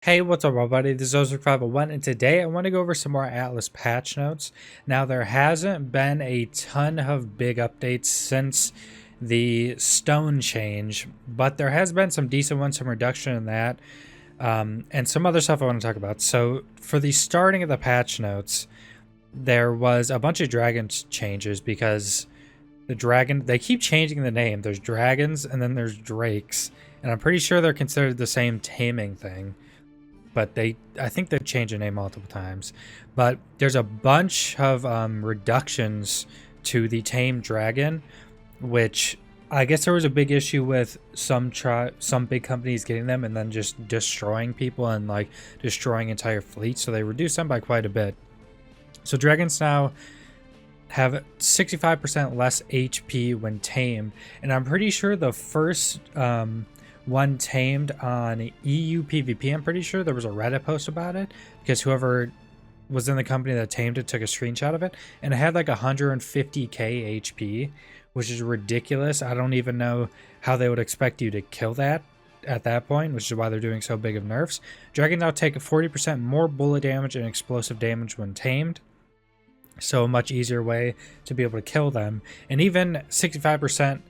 Hey, what's up, everybody? This is Ozark501, and today I want to go over some more Atlas patch notes. Now, there hasn't been a ton of big updates since the stone change, but there has been some decent ones, some reduction in that, and some other stuff I want to talk about. So, for the starting of the patch notes, there was a bunch of dragon changes because they keep changing the name. There's dragons, and then there's drakes, and I'm pretty sure they're considered the same taming thing. But I think they've changed the name multiple times. But there's a bunch of reductions to the tame dragon, which I guess there was a big issue with some big companies getting them and then just destroying people and like destroying entire fleets. So they reduced them by quite a bit. So dragons now have 65% less HP when tamed, and I'm pretty sure the first one tamed on EU PvP. I'm pretty sure there was a Reddit post about it because whoever was in the company that tamed it took a screenshot of it, and it had like 150k HP, which is ridiculous. I don't even know how they would expect you to kill that at that point, which is why they're doing so big of nerfs. Dragons now take 40% more bullet damage and explosive damage when tamed, so a much easier way to be able to kill them. And even 65%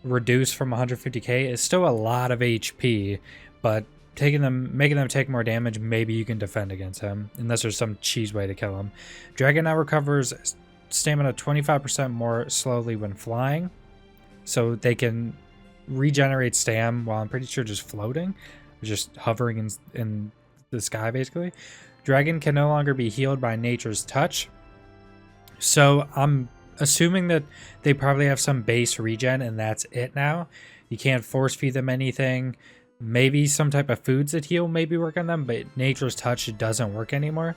reduced from 150k is still a lot of HP, but making them take more damage, maybe you can defend against him unless there's some cheese way to kill him. Dragon now recovers stamina 25% more slowly when flying, so they can regenerate stam while I'm pretty sure just floating, just hovering in the sky basically. Dragon can no longer be healed by nature's touch, so I'm assuming that they probably have some base regen and that's it now. You can't force feed them anything. Maybe some type of foods that heal maybe work on them, but nature's touch doesn't work anymore,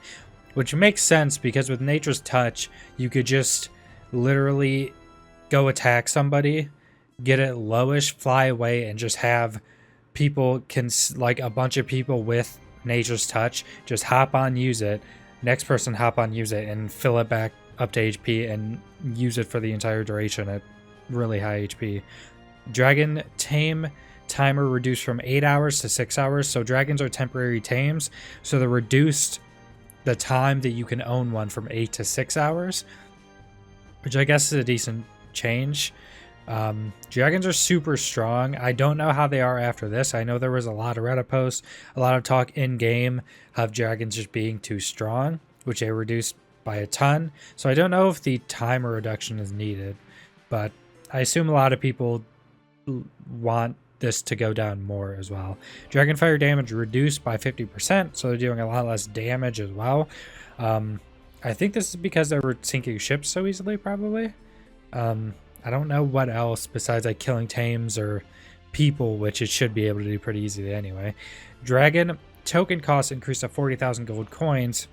which makes sense because with nature's touch you could just literally go attack somebody, get it lowish, fly away, and just have people like a bunch of people with nature's touch just hop on, use it, next person hop on, use it, and fill it back up to HP and use it for the entire duration at really high HP. Dragon tame timer reduced from 8 hours to 6 hours. So dragons are temporary tames, so they reduced the time that you can own one from 8 to 6 hours, which I guess is a decent change. Dragons are super strong. I don't know how they are after this. I know there was a lot of Reddit posts, a lot of talk in game of dragons just being too strong, which they reduced by a ton. So I don't know if the timer reduction is needed, but I assume a lot of people want this to go down more as well. Dragon fire damage reduced by 50%, so they're doing a lot less damage as well. I think this is because they were sinking ships so easily, probably. I don't know what else besides like killing tames or people, which it should be able to do pretty easily anyway. Dragon token cost increased to 40,000 gold coins.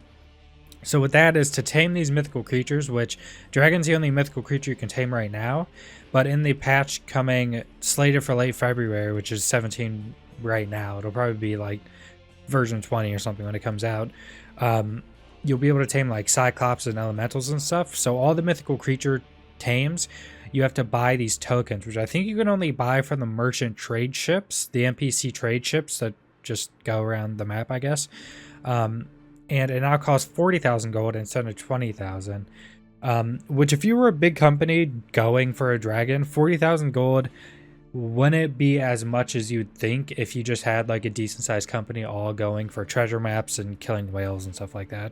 So what that is, to tame these mythical creatures, which dragon's the only mythical creature you can tame right now, but in the patch coming slated for late February, which is 17 right now, it'll probably be like version 20 or something when it comes out, you'll be able to tame like cyclops and elementals and stuff. So all the mythical creature tames, you have to buy these tokens, which I think you can only buy from the merchant trade ships, the NPC trade ships that just go around the map, I guess. And it now costs 40,000 gold instead of 20,000. Which, if you were a big company going for a dragon, 40,000 gold wouldn't be as much as you'd think if you just had like a decent sized company all going for treasure maps and killing whales and stuff like that.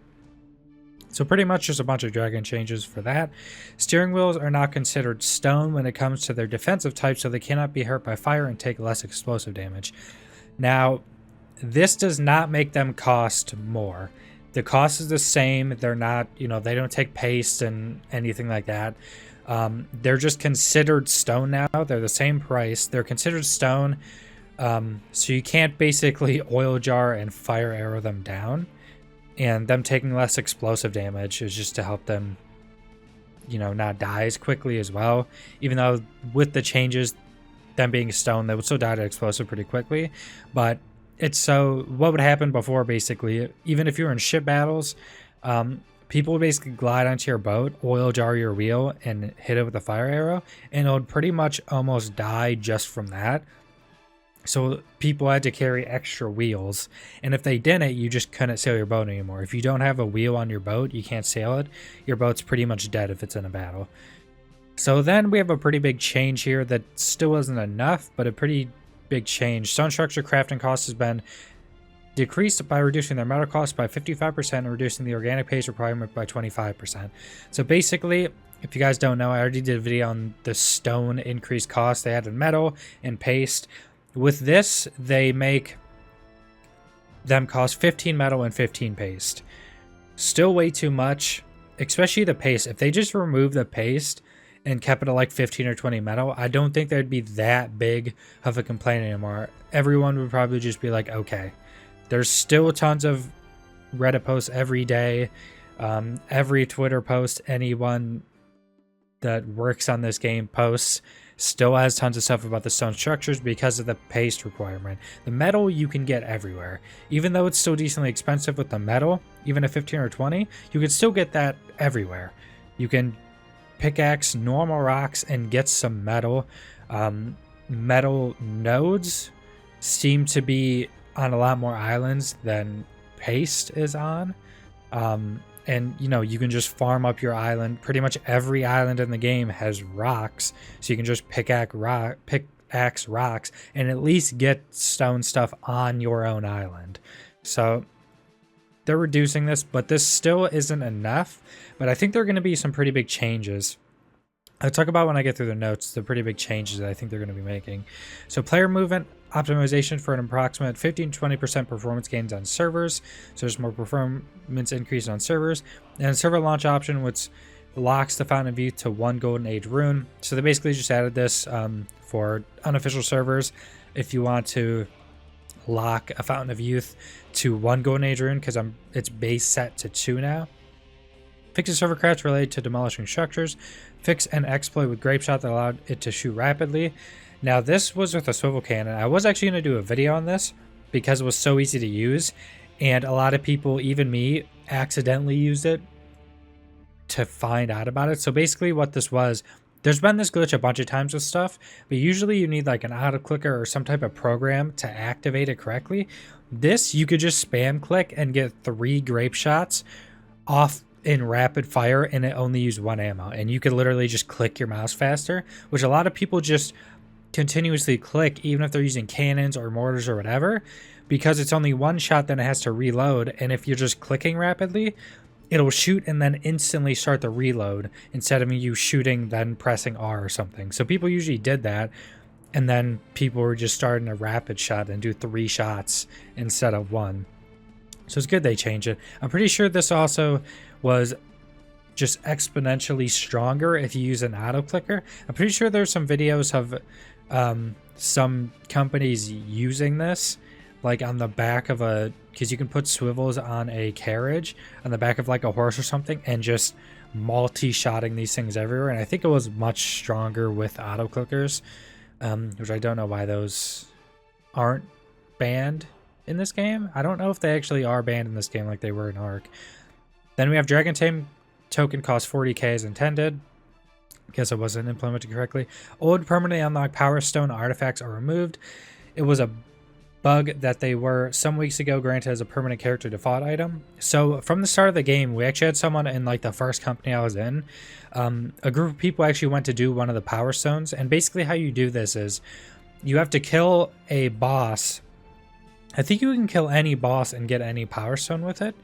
So pretty much just a bunch of dragon changes for that. Steering wheels are now considered stone when it comes to their defensive type, so they cannot be hurt by fire and take less explosive damage. Now, this does not make them cost more. The cost is the same. They're not, they don't take paste and anything like that. They're just considered stone now. They're the same price. They're considered stone. So you can't basically oil jar and fire arrow them down. And them taking less explosive damage is just to help them, not die as quickly as well. Even though with the changes, them being stone, they would still die to explosive pretty quickly. But it's so what would happen before, basically, even if you were in ship battles, people would basically glide onto your boat, oil jar your wheel, and hit it with a fire arrow, and it would pretty much almost die just from that. So people had to carry extra wheels, and if they didn't, you just couldn't sail your boat anymore. If you don't have a wheel on your boat, you can't sail it. Your boat's pretty much dead if it's in a battle. So then we have a pretty big change here that still isn't enough, but a pretty big change. Stone structure crafting cost has been decreased by reducing their metal cost by 55% and reducing the organic paste requirement by 25%. So basically, if you guys don't know, I already did a video on the stone increased cost they added metal and paste. With this, they make them cost 15 metal and 15 paste. Still way too much, especially the paste. If they just remove the paste and kept it at like 15 or 20 metal, I don't think there'd be that big of a complaint anymore. Everyone would probably just be like, okay. There's still tons of Reddit posts every day. Every Twitter post anyone that works on this game posts still has tons of stuff about the stone structures because of the paste requirement. The metal you can get everywhere. Even though it's still decently expensive with the metal, even at 15 or 20, you can still get that everywhere. You can pickaxe normal rocks and get some metal. Metal nodes seem to be on a lot more islands than paste is on. And you know, you can just farm up your island. Pretty much every island in the game has rocks, so you can just pickaxe rocks and at least get stone stuff on your own island. So they're reducing this, but this still isn't enough. But I think there are going to be some pretty big changes. I'll talk about when I get through the notes, the pretty big changes that I think they're going to be making. So player movement optimization for an approximate 15-20% performance gains on servers. So there's more performance increase on servers. And server launch option, which locks the Fountain of Youth to 1 Golden Age rune. So they basically just added this for unofficial servers. If you want to lock a Fountain of Youth to 1 Golden Age rune, because it's base set to 2 now. Fix a server crash related to demolishing structures. Fix an exploit with Grape Shot that allowed it to shoot rapidly. Now this was with a swivel cannon. I was actually going to do a video on this because it was so easy to use. And a lot of people, even me, accidentally used it to find out about it. So basically what this was, there's been this glitch a bunch of times with stuff, but usually you need like an auto clicker or some type of program to activate it correctly. This, you could just spam click and get 3 grape shots off in rapid fire, and it only used 1 ammo. And you could literally just click your mouse faster, which a lot of people just continuously click, even if they're using cannons or mortars or whatever, because it's only 1 shot, then it has to reload. And if you're just clicking rapidly, it'll shoot and then instantly start the reload instead of you shooting then pressing R or something. So people usually did that, and then people were just starting a rapid shot and do 3 shots instead of 1. So it's good they changed it. I'm pretty sure this also was just exponentially stronger if you use an auto clicker. I'm pretty sure there's some videos of some companies using this, like on the back of a, because you can put swivels on a carriage on the back of like a horse or something, and just multi-shotting these things everywhere. And I think it was much stronger with auto clickers, which I don't know why those aren't banned in this game. I don't know if they actually are banned in this game like they were in Ark. Then we have Dragon Tame token cost 40k as intended. Guess it wasn't implemented correctly. Old permanently unlocked Power Stone artifacts are removed. It was a bug that they were some weeks ago granted as a permanent character default item. So from the start of the game, we actually had someone in like the first company I was in. A group of people actually went to do one of the Power Stones. And basically how you do this is you have to kill a boss. I think you can kill any boss and get any Power Stone with it.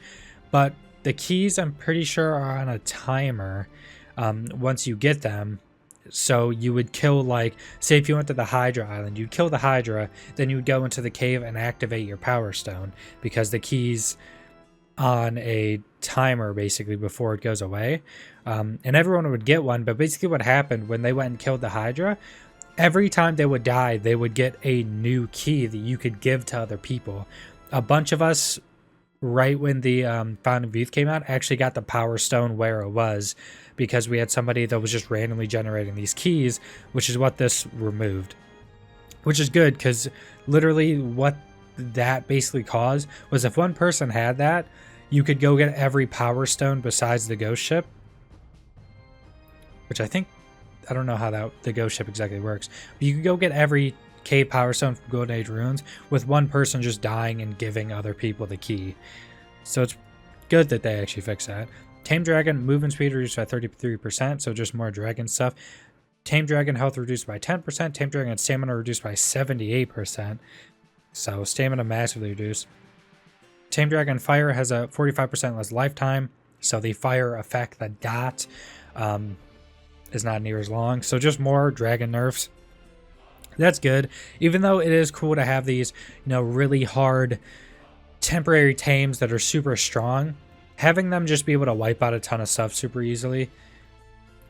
But the keys, I'm pretty sure, are on a timer once you get them. So you would kill, like, say if you went to the Hydra Island, you'd kill the Hydra, then you would go into the cave and activate your Power Stone, because the key's on a timer, basically, before it goes away. And everyone would get one, but basically what happened when they went and killed the Hydra, every time they would die, they would get a new key that you could give to other people. A bunch of us, right when the Fountain of Youth came out, actually got the Power Stone where it was, because we had somebody that was just randomly generating these keys, which is what this removed. Which is good, because literally what that basically caused was if one person had that, you could go get every Power Stone besides the Ghost Ship. Which I think, I don't know how the Ghost Ship exactly works. But you could go get every Cave Power Stone from Golden Age Runes, with one person just dying and giving other people the key. So it's good that they actually fixed that. Tame Dragon movement speed reduced by 33%, so just more dragon stuff. Tame Dragon health reduced by 10%. Tame Dragon stamina reduced by 78%. So stamina massively reduced. Tame Dragon Fire has a 45% less lifetime. So the fire effect, the dot, is not near as long. So just more dragon nerfs. That's good. Even though it is cool to have these, really hard temporary tames that are super strong, having them just be able to wipe out a ton of stuff super easily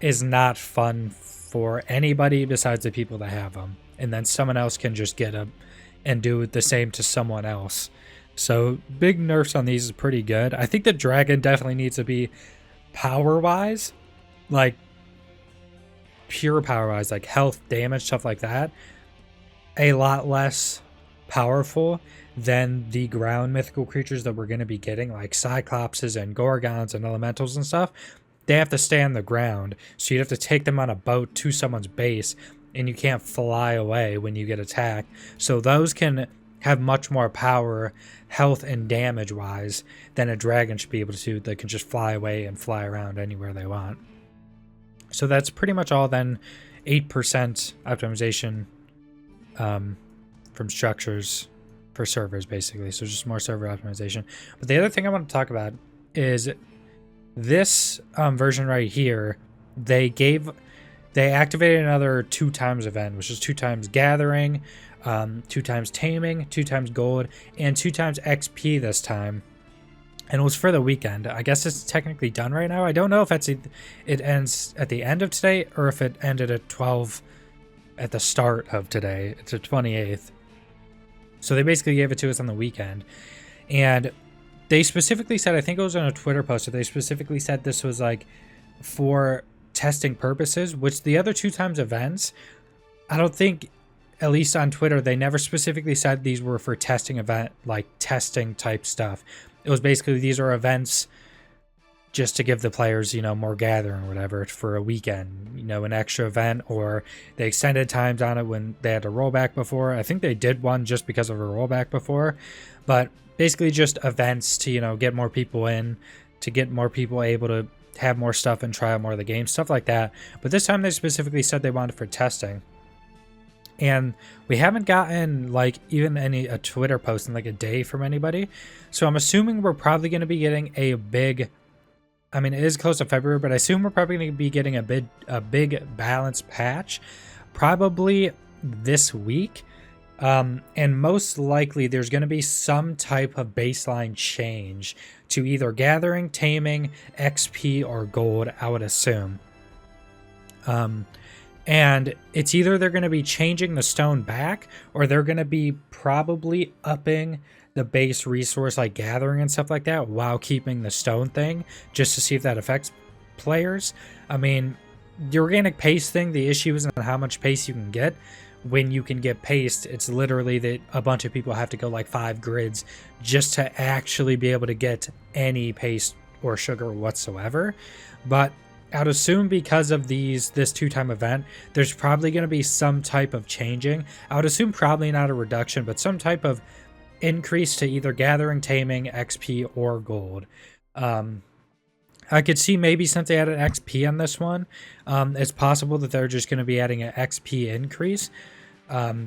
is not fun for anybody besides the people that have them. And then someone else can just get them and do the same to someone else. So big nerfs on these is pretty good. I think the dragon definitely needs to be power-wise, like pure power-wise, like health, damage, stuff like that, a lot less powerful than the ground mythical creatures that we're going to be getting, like Cyclopses and Gorgons and Elementals and stuff. They have to stay on the ground, so you'd have to take them on a boat to someone's base, and you can't fly away when you get attacked. So those can have much more power, health, and damage-wise than a dragon should be able to. They can just fly away and fly around anywhere they want. So that's pretty much all then. 8% optimization from structures for servers, basically. So just more server optimization. But the other thing I want to talk about is this version right here. They activated another 2 times event, which is 2 times gathering, 2 times taming, 2 times gold, and 2 times XP this time. And it was for the weekend. I guess it's technically done right now. I don't know if it ends at the end of today or if it ended at 12 at the start of today. It's the 28th. So they basically gave it to us on the weekend. And they specifically said, I think it was on a Twitter post, that they specifically said this was like for testing purposes, which the other 2 times events, I don't think, at least on Twitter, they never specifically said these were for testing event, like testing type stuff. It was basically, these are events just to give the players, more gathering or whatever for a weekend, an extra event, or they extended times on it when they had a rollback before. I think they did one just because of a rollback before, but basically just events to, get more people in, to get more people able to have more stuff and try out more of the game, stuff like that. But this time they specifically said they wanted for testing. And we haven't gotten like even a Twitter post in like a day from anybody. So I'm assuming we're probably going to be getting a big, I mean, it is close to February, but I assume we're probably going to be getting a big balanced patch probably this week. And most likely there's going to be some type of baseline change to either gathering, taming, XP, or gold, I would assume. And it's either they're going to be changing the stone back, or they're going to be probably upping the base resource like gathering and stuff like that while keeping the stone thing, just to see if that affects players. I mean, the organic pace thing, the issue isn't how much pace you can get. When you can get paste, it's literally that a bunch of people have to go like 5 grids just to actually be able to get any paste or sugar whatsoever. But I'd assume because of this 2-time event, there's probably going to be some type of changing. I would assume probably not a reduction, but some type of increase to either gathering, taming, XP, or gold. I could see maybe since they added XP on this one, it's possible that they're just going to be adding an XP increase.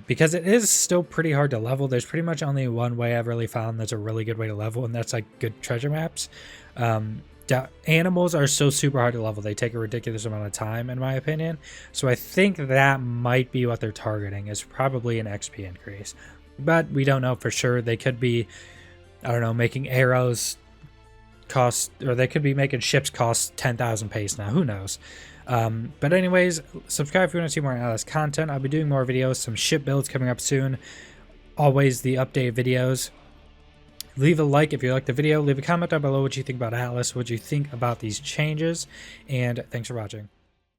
Because it is still pretty hard to level. There's pretty much only one way I've really found that's a really good way to level, and that's like good treasure maps. Animals are so super hard to level. They take a ridiculous amount of time, in my opinion. So I think that might be what they're targeting, is probably an XP increase. But we don't know for sure. They could be, I don't know, making arrows cost, or they could be making ships cost 10,000 pace now. Who knows? But anyways, subscribe if you want to see more Atlas content. I'll be doing more videos, some ship builds coming up soon. Always the update videos. Leave a like if you liked the video. Leave a comment down below what you think about Atlas, what you think about these changes, and thanks for watching.